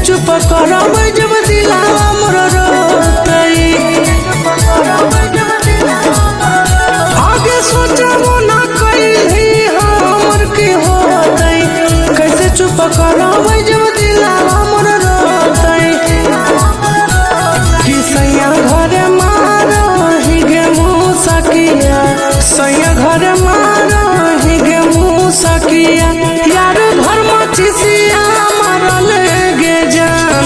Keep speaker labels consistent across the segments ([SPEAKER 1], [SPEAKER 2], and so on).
[SPEAKER 1] चुप करब जब दिलावा मोर रोतई। आगे सोचबो ना कइली हमर की होतई, कैसे चुप करब जब दिलावा मोर रोतई। कि सैया घर मारही गे मुसकिया, सैया घर मारही गे मुसकिया, यार घर में खिसिया मारल गे जान,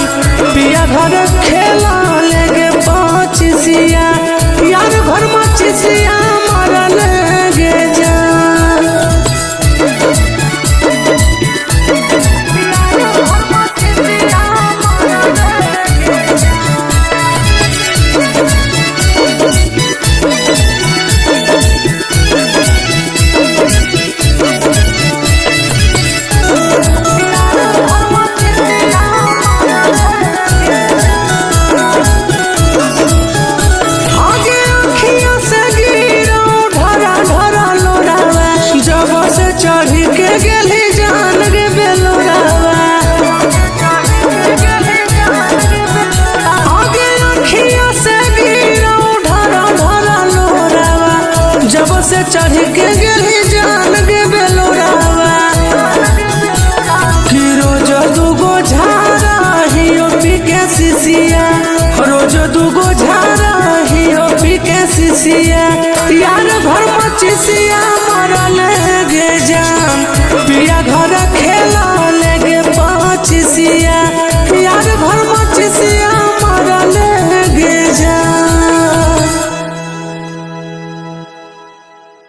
[SPEAKER 1] पिया घर खेला लेगे पाँचिसिया, यार घर में खिसिया मारल गे जान। चढ़ी के गेली जान रे बेलोरावा, आगे अखिया से गिरो ढरा ढरा लोरावा, जब से चढ़ी के गेली जान रे बेलोरावा। कि रोज दूगो झारा हियो पी के सिसिया, रोज दूगो झारा हियो पी के सिसिया, यार घर में चिसिया